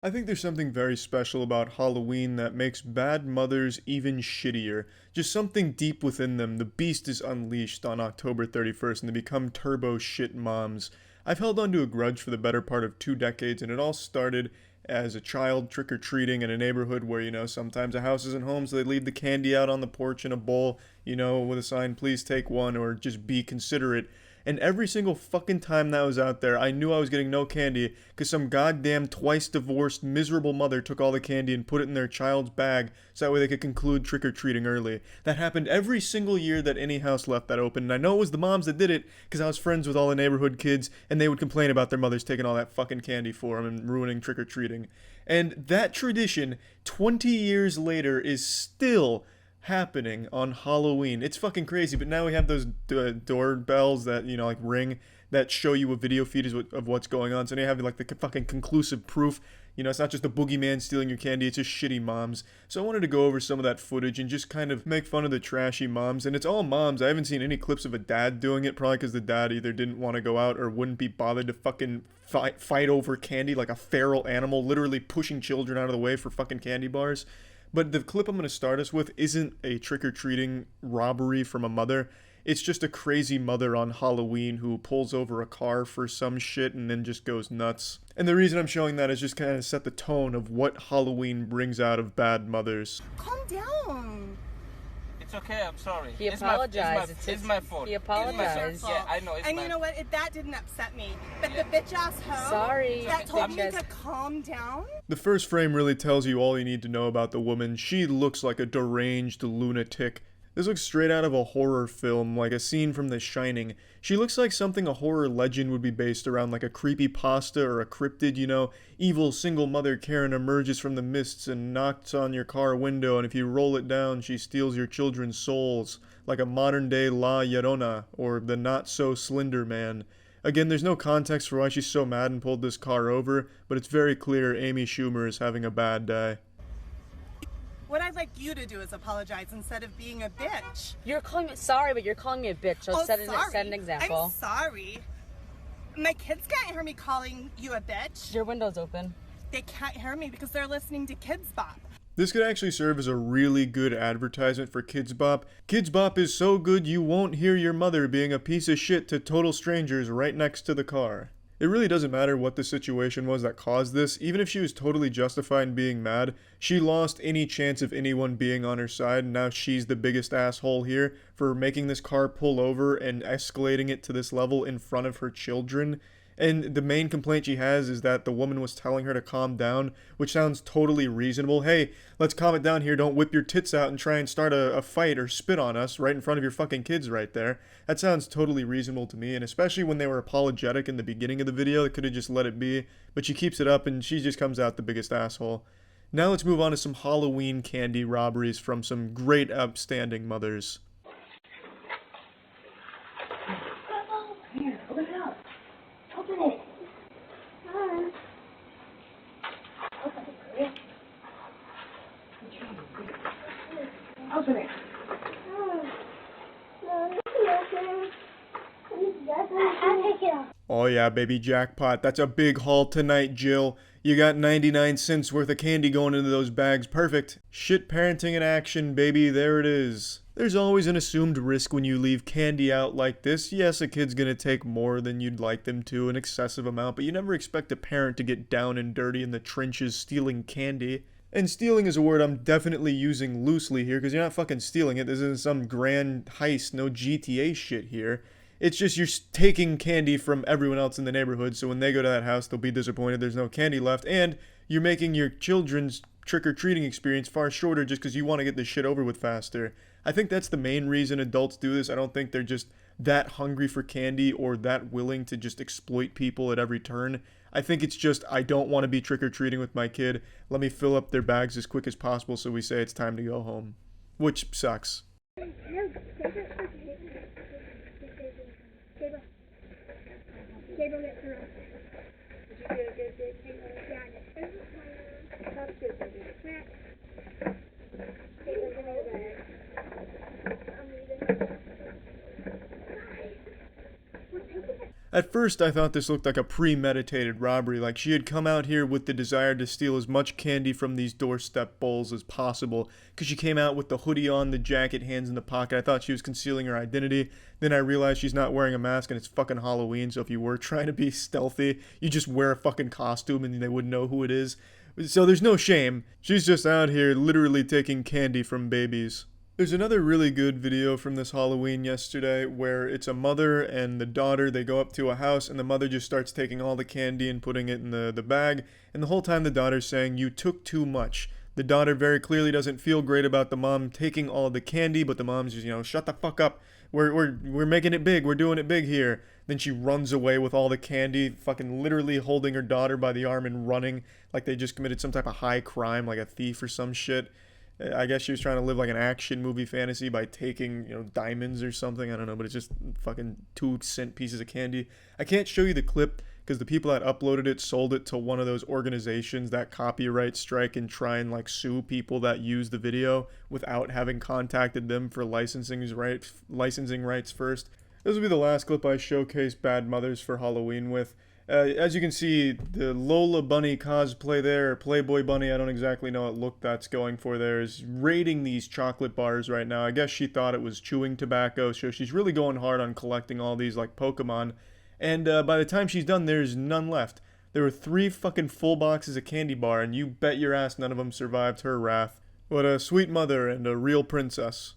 I think there's something very special about Halloween that makes bad mothers even shittier. Just something deep within them. The beast is unleashed on October 31st and they become turbo shit moms. I've held on to a grudge for the better part of 2 decades, and it all started as a child trick or treating in a neighborhood where, sometimes a house isn't home, so they leave the candy out on the porch in a bowl, with a sign, please take one, or just be considerate. And every single fucking time that was out there, I knew I was getting no candy because some goddamn twice divorced miserable mother took all the candy and put it in their child's bag so that way they could conclude trick or treating early. That happened every single year that any house left that open. And I know it was the moms that did it because I was friends with all the neighborhood kids and they would complain about their mothers taking all that fucking candy for them and ruining trick or treating. And that tradition, 20 years later, is still happening on Halloween. It's fucking crazy, but now we have those doorbells that, like ring that show you a video feed of what's going on. So now you have like the fucking conclusive proof. It's not just the boogeyman stealing your candy, it's just shitty moms. So I wanted to go over some of that footage and just kind of make fun of the trashy moms. And it's all moms. I haven't seen any clips of a dad doing it, probably because the dad either didn't want to go out or wouldn't be bothered to fucking fight over candy like a feral animal, literally pushing children out of the way for fucking candy bars. But the clip I'm going to start us with isn't a trick-or-treating robbery from a mother. It's just a crazy mother on Halloween who pulls over a car for some shit and then just goes nuts. And the reason I'm showing that is just kind of set the tone of what Halloween brings out of bad mothers. Calm down. It's okay, I'm sorry. He apologized. It's my fault. He apologized. Yeah, I know. And you know what? That didn't upset me. But the bitch ass hoe Sorry. that told me Bitches. to calm down. The first frame really tells you all you need to know about the woman. She looks like a deranged lunatic. This looks straight out of a horror film, like a scene from The Shining. She looks like something a horror legend would be based around, like a creepy pasta or a cryptid, Evil single mother Karen emerges from the mists and knocks on your car window, and if you roll it down, she steals your children's souls, like a modern day La Llorona, or the not so slender man. Again, there's no context for why she's so mad and pulled this car over, but it's very clear Amy Schumer is having a bad day. What I'd like you to do is apologize instead of being a bitch. You're calling me sorry, but you're calling me a bitch. So set sorry. an example. I'm sorry. My kids can't hear me calling you a bitch. Your window's open. They can't hear me because they're listening to Kids Bop. This could actually serve as a really good advertisement for Kids Bop. Kids Bop is so good you won't hear your mother being a piece of shit to total strangers right next to the car. It really doesn't matter what the situation was that caused this. Even if she was totally justified in being mad, she lost any chance of anyone being on her side, and now she's the biggest asshole here for making this car pull over and escalating it to this level in front of her children. And the main complaint she has is that the woman was telling her to calm down, which sounds totally reasonable. Hey, let's calm it down here. Don't whip your tits out and try and start a fight or spit on us right in front of your fucking kids right there. That sounds totally reasonable to me, and especially when they were apologetic in the beginning of the video, they could have just let it be. But she keeps it up and she just comes out the biggest asshole. Now let's move on to some Halloween candy robberies from some great upstanding mothers. Here, open it up. Open it. Open it, Chris. Open it. I'll take it off. Oh yeah, baby, jackpot. That's a big haul tonight, Jill. You got 99 cents worth of candy going into those bags. Perfect. Shit parenting in action, baby. There it is. There's always an assumed risk when you leave candy out like this. Yes, a kid's gonna take more than you'd like them to, an excessive amount, but you never expect a parent to get down and dirty in the trenches stealing candy. And stealing is a word I'm definitely using loosely here, because you're not fucking stealing it. This isn't some grand heist, no GTA shit here. It's just you're taking candy from everyone else in the neighborhood, so when they go to that house, they'll be disappointed there's no candy left, and you're making your children's trick-or-treating experience far shorter just because you want to get this shit over with faster. I think that's the main reason adults do this. I don't think they're just that hungry for candy or that willing to just exploit people at every turn. I think it's just, I don't want to be trick-or-treating with my kid. Let me fill up their bags as quick as possible so we say it's time to go home. Which sucks. Gabriel gets the rest. Did you get a good yeah, I did. That's good, baby. Gabriel, give me the bag. I'm leaving. At first, I thought this looked like a premeditated robbery, like she had come out here with the desire to steal as much candy from these doorstep bowls as possible, because she came out with the hoodie on, the jacket, hands in the pocket. I thought she was concealing her identity. Then I realized she's not wearing a mask and it's fucking Halloween, so if you were trying to be stealthy, you just wear a fucking costume and they wouldn't know who it is. So there's no shame. She's just out here literally taking candy from babies. There's another really good video from this Halloween yesterday where it's a mother and the daughter. They go up to a house and the mother just starts taking all the candy and putting it in the bag. And the whole time the daughter's saying, "You took too much." The daughter very clearly doesn't feel great about the mom taking all the candy, but the mom's just, shut the fuck up. We're making it big. We're doing it big here. Then she runs away with all the candy, fucking literally holding her daughter by the arm and running like they just committed some type of high crime, like a thief or some shit. I guess she was trying to live like an action movie fantasy by taking, diamonds or something. I don't know, but it's just fucking 2-cent pieces of candy. I can't show you the clip because the people that uploaded it sold it to one of those organizations that copyright strike and try and sue people that use the video without having contacted them for licensing rights first. This will be the last clip I showcase bad mothers for Halloween with. As you can see, the Lola Bunny cosplay there, Playboy Bunny, I don't exactly know what look that's going for there, is raiding these chocolate bars right now. I guess she thought it was chewing tobacco, so she's really going hard on collecting all these like Pokemon. And by the time she's done, there's none left. There were 3 fucking full boxes of candy bar, and you bet your ass none of them survived her wrath. What a sweet mother and a real princess.